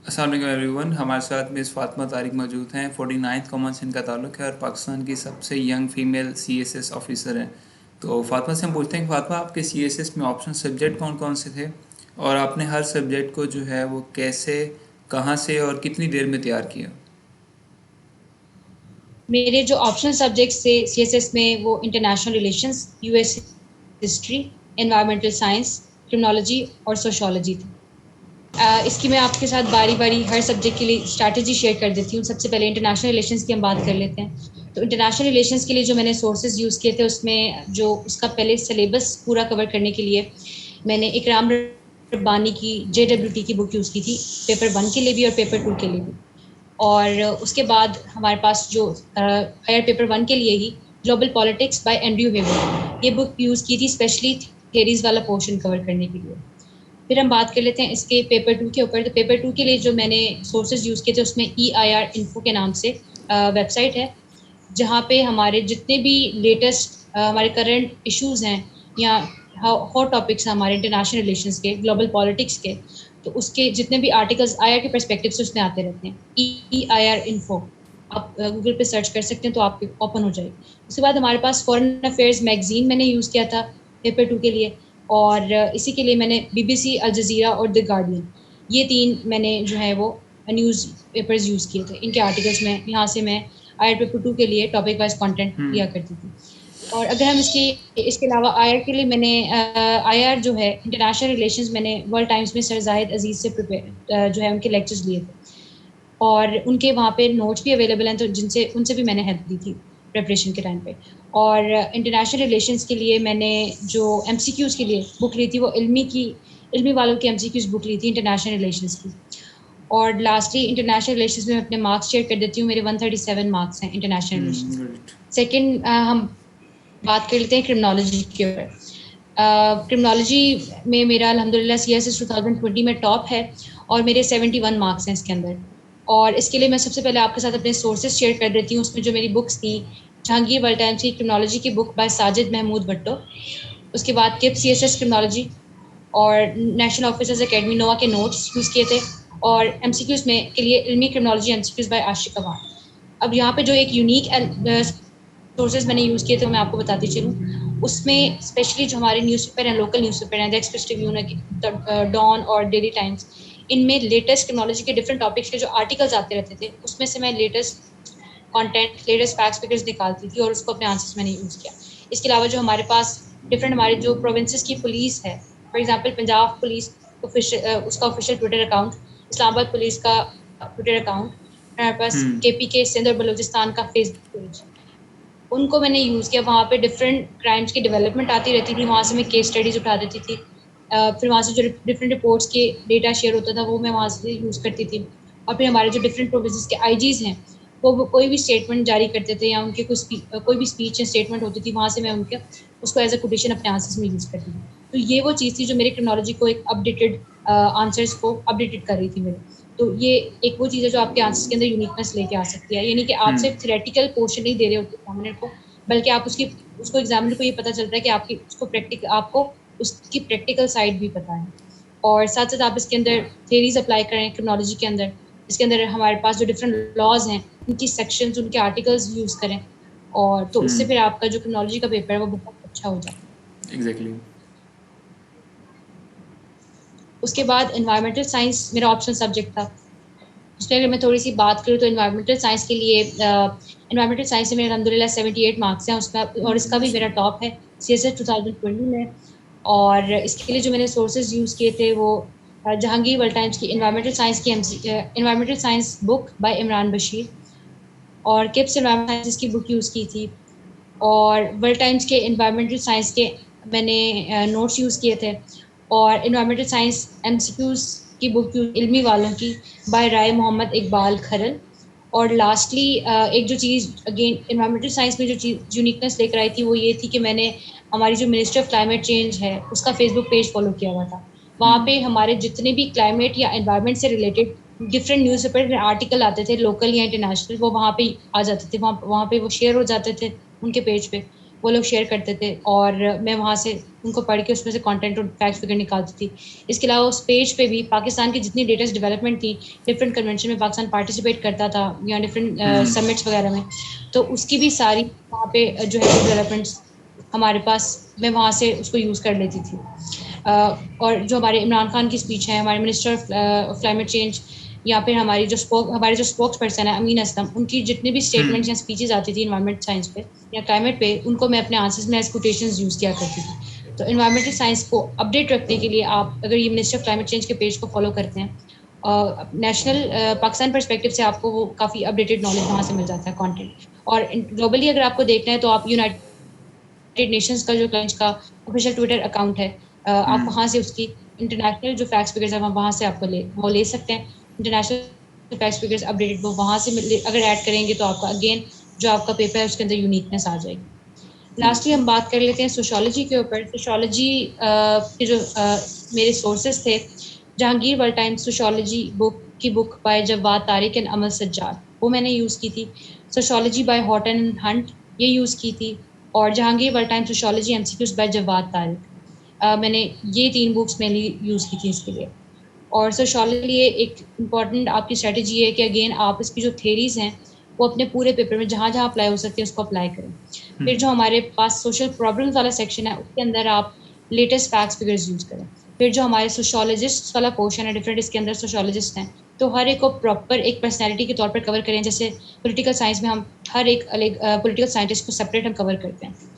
अस्सलाम वालेकुम एवरीवन। हमारे साथ मिस फ़ातिमा तारिक मौजूद हैं। 49th कॉमन से इनका ताल्लुक़ है और पाकिस्तान की सबसे यंग फ़ीमेल सीएसएस ऑफ़िसर हैं। तो फ़ातिमा से हम पूछते हैं कि फ़ातिमा, आपके सीएसएस में ऑप्शन सब्जेक्ट कौन कौन से थे और आपने हर सब्जेक्ट को जो है वो कैसे, कहाँ से और कितनी देर में तैयार किया? मेरे जो ऑप्शनल सब्जेक्ट्स थे सीएसएस में वो international relations, US history, environmental science, criminology और सोशियोलॉजी थी। इसकी मैं आपके साथ बारी बारी हर सब्जेक्ट के लिए स्ट्रैटेजी शेयर कर देती हूँ। सबसे पहले इंटरनेशनल रिलेशंस की हम बात कर लेते हैं। तो इंटरनेशनल रिलेशंस के लिए जो मैंने सोर्सेज यूज़ किए थे उसमें जो उसका पहले सिलेबस पूरा कवर करने के लिए मैंने इकराम रब्बानी की JWT की बुक यूज़ की थी, पेपर 1 के लिए भी और पेपर 2 के लिए भी। और उसके बाद हमारे पास जो हायर पेपर 1 के लिए ही global politics by Andrew Weber, ये बुक यूज़ की थी स्पेशली थियरीज वाला पोर्शन कवर करने के लिए। फिर हम बात कर लेते हैं इसके पेपर 2 के ऊपर। तो पेपर 2 के लिए जो मैंने सोर्सेज यूज़ किए थे उसमें EIR इन्फो के नाम से वेबसाइट है, जहाँ पे हमारे जितने भी लेटेस्ट हमारे करंट इश्यूज़ हैं या हॉट टॉपिक्स हैं हमारे इंटरनेशनल रिलेशंस के, ग्लोबल पॉलिटिक्स के, तो उसके जितने भी आर्टिकल्स IR के पर्सपेक्टिव से उसमें आते रहते हैं। EIR इन्फो आप गूगल पे सर्च कर सकते हैं तो आपके ओपन हो जाएगी। उसके बाद हमारे पास फॉरेन अफेयर्स मैगजीन मैंने यूज़ किया था पेपर 2 के लिए, और इसी के लिए मैंने BBC, अल जज़ीरा और द गार्डियन, ये 3 मैंने जो है वो न्यूज़ पेपर्स यूज़ किए थे। इनके आर्टिकल्स में यहाँ से मैं IR पेपर 2 के लिए टॉपिक वाइज़ कंटेंट लिया करती थी। और अगर हम इसके अलावा IR के लिए मैंने IR जो है इंटरनेशनल रिलेशंस, मैंने वर्ल्ड टाइम्स में सर ज़ाहिद अज़ीज़ से जो है उनके लेक्चर्स लिए थे। और उनके वहाँ पे नोट्स भी अवेलेबल हैं, तो जिनसे उनसे भी मैंने हेल्प ली थी प्रिपरेशन के टाइम पे। और इंटरनेशनल रिलेशंस के लिए मैंने जो MCQs के लिए बुक ली थी वो इल्मी वालों की MCQs बुक ली थी इंटरनेशनल रिलेशंस की। और लास्टली इंटरनेशनल रिलेशंस में अपने मार्क्स शेयर कर देती हूँ। मेरे 137 मार्क्स हैं इंटरनेशनल रिलेशंस में। ग्रेट। सेकंड हम बात कर लेते हैं क्रिमिनोलॉजी के ऊपर। क्रिमिनोलॉजी में मेरा अल्हम्दुलिल्लाह CSS 2020 में टॉप है और मेरे 71 मार्क्स हैं इसके अंदर। और इसके लिए मैं सबसे पहले आपके साथ अपने सोर्सेज शेयर कर देती हूँ। उसमें जो मेरी बुक्स थी, जहांगीर वलटैन की क्रिमिनोलॉजी की बुक बाय साजिद महमूद भट्टो, उसके बाद किप CSS क्रिमिनोलॉजी और नेशनल ऑफिसर्स एकेडमी नोवा के नोट्स यूज़ किए थे, और MCQs में के लिए इल्मी क्रिमिनोलॉजी MCQs बाय आशिक अवान। अब यहाँ पे जो एक यूनिक सोर्सेज मैंने यूज़ किए थे मैं आपको बताती चलूँ। उसमें स्पेशली जो हमारे न्यूज़पेपर हैं, लोकल न्यूज़पेपर हैं, द एक्सप्रेस ट्रिब्यून है, डॉन और डेली टाइम्स, इनमें लेटेस्ट क्रिमिनोलॉजी के डिफरेंट टॉपिक्स के जो आर्टिकल्स आते रहते थे, उसमें से मैं latest content, latest facts figures निकालती थी और उसको अपने आंसर्स मैंने यूज़ किया। इसके अलावा जो हमारे पास डिफरेंट हमारे जो प्रोविंसेस की पुलिस है, फॉर एग्जांपल पंजाब पुलिस उसका official Twitter account, Islamabad police का ट्विटर अकाउंट, हमारे पास KPK सिंध और बलूचिस्तान का फेसबुक पेज, उनको मैंने यूज़ किया। वहाँ पे डिफरेंट क्राइम्स की डेवलपमेंट आती रहती थी, वहाँ से मैं केस स्टडीज़ उठा देती थी। फिर वहाँ से जो डिफरेंट रिपोर्ट्स के डेटा शेयर होता था वो मैं वहाँ से यूज़ करती थी। और फिर हमारे जो डिफरेंट प्रोविंसेस के IGs हैं, वो कोई भी स्टेटमेंट जारी करते थे या उनके कोई भी स्पीच या स्टेटमेंट होती थी, वहाँ से मैं उनके उसको एज अ कोटेशन अपने आंसर्स में यूज़ करती थी। तो ये वो चीज़ थी जो मेरी क्रिमिनोलॉजी को एक अपडेटेड आंसर्स को अपडेटेड कर रही थी मेरे। तो ये एक वो चीज़ है जो आपके आंसर्स के अंदर यूनिकनेस लेके आ सकती है। यानी कि आप सिर्फ थ्योरेटिकल पोर्शन नहीं दे रहे होते एग्जामिनर को, बल्कि आप उसको एग्जामिनर को ये पता चलता है कि आपको उसकी प्रैक्टिकल साइड भी पता है। और साथ-साथ आप इसके अंदर थियरीज़ अप्लाई करें क्रिमिनोलॉजी के अंदर। इसके अंदर हमारे पास जो डिफरेंट लॉज़ हैं, उनकी सेक्शंस, उनके आर्टिकल्स यूज़ करें, और तो इससे फिर आपका जो क्रिमिनोलॉजी का पेपर है वो बहुत अच्छा हो जाता है। एग्जैक्टली। उसके बाद एनवायरमेंटल साइंस मेरा ऑप्शनल सब्जेक्ट था। उसमें अगर मैं थोड़ी-सी बात करूँ तो एनवायरमेंटल साइंस के लिए एनवायरमेंटल साइंस से मेरे अल्हम्दुलिल्लाह 78 मार्क्स हैं उसका, और इसका भी मेरा टॉप है CSS 2020 में। और इसके लिए जो मैंने सोर्सेज यूज़ किए थे वो जहांगीर वर्ल्ड टाइम्स की environmental science book by Imran Bashir, और किप्स एनवायरमेंटल साइंसेस की बुक यूज़ की थी, और वर्ल्ड टाइम्स के एनवायरमेंटल साइंस के मैंने नोट्स यूज़ किए थे, और एनवायरमेंटल साइंस MCQs की बुक इल्मी वालों की बाय राय मोहम्मद इकबाल खरल। और लास्टली एक जो चीज़ अगेन एनवायरमेंटल साइंस में जो चीज़ यूनिकनेस लेकर आई थी वो ये थी कि मैंने हमारी जो मिनिस्ट्री ऑफ क्लाइमेट चेंज है उसका फेसबुक पेज फॉलो किया हुआ था। वहाँ पे हमारे जितने भी क्लाइमेट या एनवायरनमेंट से रिलेटेड डिफरेंट न्यूज़पेपर में आर्टिकल आते थे, लोकल या इंटरनेशनल, वो वहाँ पे आ जाते थे, वहाँ पे वो शेयर हो जाते थे उनके पेज पे, वो लोग शेयर करते थे और मैं वहाँ से उनको पढ़ के उसमें से कंटेंट और फैक्ट फिगर निकालती थी। इसके अलावा उस पेज पे भी पाकिस्तान की जितनी लेटेस्ट डेवलपमेंट थी, डिफरेंट कन्वेंशन में पाकिस्तान पार्टिसिपेट करता था या डिफरेंट समिट्स वगैरह में, तो उसकी भी सारी वहाँ पे जो है डेवलपमेंट्स हमारे पास, मैं वहाँ से उसको यूज़ कर लेती थी। और जो हमारे इमरान खान की स्पीच है, हमारे मिनिस्टर ऑफ क्लाइमेट चेंज, या फिर हमारे जो स्पोक्स पर्सन है अमीन असलम, उनकी जितनी भी स्टेटमेंट्स या स्पीचेस आती थी इन्वायरमेंट साइंस पे या क्लाइमेट पे, उनको मैं अपने आंसर्स में एज कोटेशंस यूज़ किया करती थी। तो इन्वायरमेंटल साइंस को अपडेट रखने के लिए आप अगर ये मिनिस्टर ऑफ क्लाइमेट चेंज के पेज को फॉलो करते हैं, नेशनल पाकिस्तान परस्पेक्टिव से आपको वो काफ़ी अपडेटेड नॉलेज वहाँ से मिल जाता है कंटेंट। और ग्लोबली अगर आपको देखना है तो आप यूनाइटेड नेशंस का जो क्लाइंट का ऑफिशियल ट्विटर अकाउंट है, आप वहाँ से उसकी इंटरनेशनल जो फैक्ट्स फिगर्स है वहाँ से आपको वो ले सकते हैं। इंटरनेशनल फैक्ट्स फिगर्स अपडेटेड वो वहाँ से अगर ऐड करेंगे तो आपका अगेन जो आपका पेपर है उसके अंदर यूनिकनेस आ जाएगी। लास्टली हम बात कर लेते हैं सोशोलॉजी के ऊपर। सोशोलॉजी के जो मेरे सोर्सेज थे, Jahangir World Times sociology book by Jawad Tariq and Amal Sajjad, वो मैंने यूज़ की थी। Sociology by Horton and Hunt, ये यूज़ की थी। और Jahangir World Times sociology MCQs by Jawad Tariq, मैंने ये 3 बुक्स मेनली यूज़ की थी इसके लिए। और सोशोलॉजी के लिए एक इम्पॉर्टेंट आपकी स्ट्रेटजी है कि अगेन आप इसकी जो थेरीज़ हैं वो अपने पूरे पेपर में जहाँ जहाँ अप्लाई हो सकती है उसको अप्लाई करें। फिर जो हमारे पास सोशल प्रॉब्लम्स वाला सेक्शन है उसके अंदर आप लेटेस्ट फैक्ट्स फिगर्स यूज़ करें। फिर जो हमारे सोशोलॉजिस्ट वाला पोर्शन है, डिफरेंट इसके अंदर सोशोलॉजिस्ट हैं, तो हर एक को प्रॉपर एक पर्सनैलिटी के तौर पर कवर करें। जैसे पॉलिटिकल साइंस में हम हर एक अलग पॉलिटिकल साइंटिस्ट को सेपरेट हम कवर करते हैं।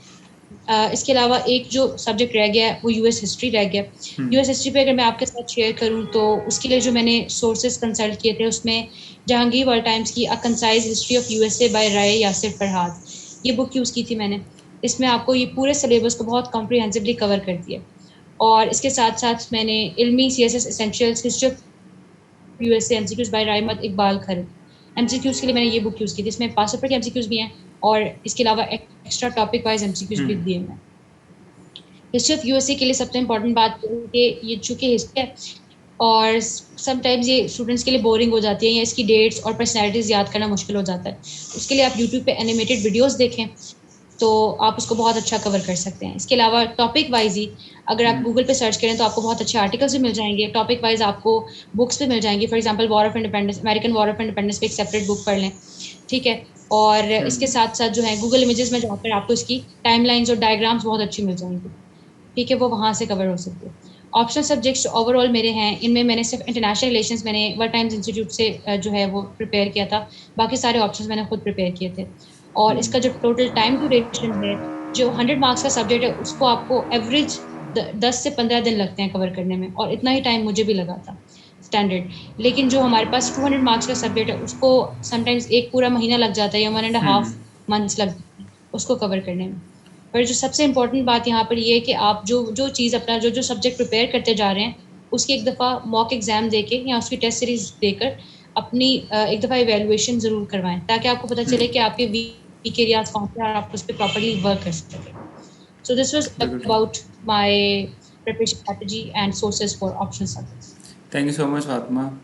इसके अलावा एक जो सब्जेक्ट रह गया है वो यूएस हिस्ट्री रह गया। यूएस हिस्ट्री पे अगर मैं आपके साथ शेयर करूं तो उसके लिए जो मैंने सोर्सेज कंसल्ट किए थे उसमें जहांगीर वर्ल्ड टाइम्स की a concise history of USA by Rai Yasir Farhad, ये बुक यूज़ की थी मैंने। इसमें आपको ये पूरे सिलेबस को बहुत कॉम्प्रिहेंसिवली कवर करती है। और इसके साथ साथ मैंने Ilmi CSS essentials history of USA MCQs by Rahmat Iqbal Khar, MCQs के लिए मैंने ये बुक यूज़ की थी। इसमें 5 पेपर के एमसीक्यूज भी हैं और इसके अलावा एक्स्ट्रा टॉपिक वाइज एमसीक्यूज भी दिए हैं। हिस्ट्री ऑफ यूएसए के लिए सबसे इम्पोर्टेंट बात कि ये चूँकि हिस्ट्री है और समटाइम्स ये स्टूडेंट्स के लिए बोरिंग हो जाती है या इसकी डेट्स और पर्सनैलिटीज़ याद करना मुश्किल हो जाता है। उसके लिए आप यूट्यूब पे एनिमेटेड वीडियोस देखें तो आप उसको बहुत अच्छा कवर कर सकते हैं। इसके अलावा टॉपिक वाइज ही अगर आप गूगल पे सर्च करें तो आपको बहुत अच्छे आर्टिकल्स भी मिल जाएंगे। टॉपिक वाइज आपको बुक्स भी मिल जाएंगी। For example war of independence, American war of independence पे एक सेपरेट बुक पढ़ लें, ठीक है। और इसके साथ साथ जो है गूगल इमेजेस में जाकर आपको इसकी टाइमलाइंस और डायग्राम्स बहुत अच्छी मिल जाएंगी, ठीक है, वो वहाँ से कवर हो सकते हैं। ऑप्शनल सब्जेक्ट्स ओवरऑल मेरे हैं, इनमें मैंने सिर्फ इंटरनेशनल रिलेशंस मैंने वर्ल्ड टाइम्स इंस्टीट्यूट से जो है वो प्रिपेयर किया था, बाकी सारे ऑप्शंस मैंने खुद प्रिपेयर किए थे। और इसका जो टोटल टाइम ड्यूरेशन है, जो 100 मार्क्स का सब्जेक्ट है उसको आपको एवरेज 10 से 15 दिन लगते हैं कवर करने में, और इतना ही टाइम मुझे भी लगा था स्टैंडर्ड। लेकिन जो हमारे पास 200 मार्क्स का सब्जेक्ट है उसको समटाइम्स एक पूरा महीना लग जाता है या 1.5 मंथ्स लग जाते हैं उसको कवर करने में। पर जो सबसे इम्पोर्टेंट बात यहाँ पर ये है कि आप जो चीज़ अपना जो सब्जेक्ट प्रिपेयर करते जा रहे हैं उसकी एक दफ़ा मॉक एग्ज़ाम देके या उसकी टेस्ट सीरीज देकर अपनी एक दफ़ा इवेलुएशन ज़रूर करवाएं, ताकि आपको पता चले कि आपके वीक एरियाज कौन से हैं और आप उस पर प्रॉपरली वर्क कर सकें। So this was about my preparation strategy and sources for optional subjects. Thank you so much Fatima.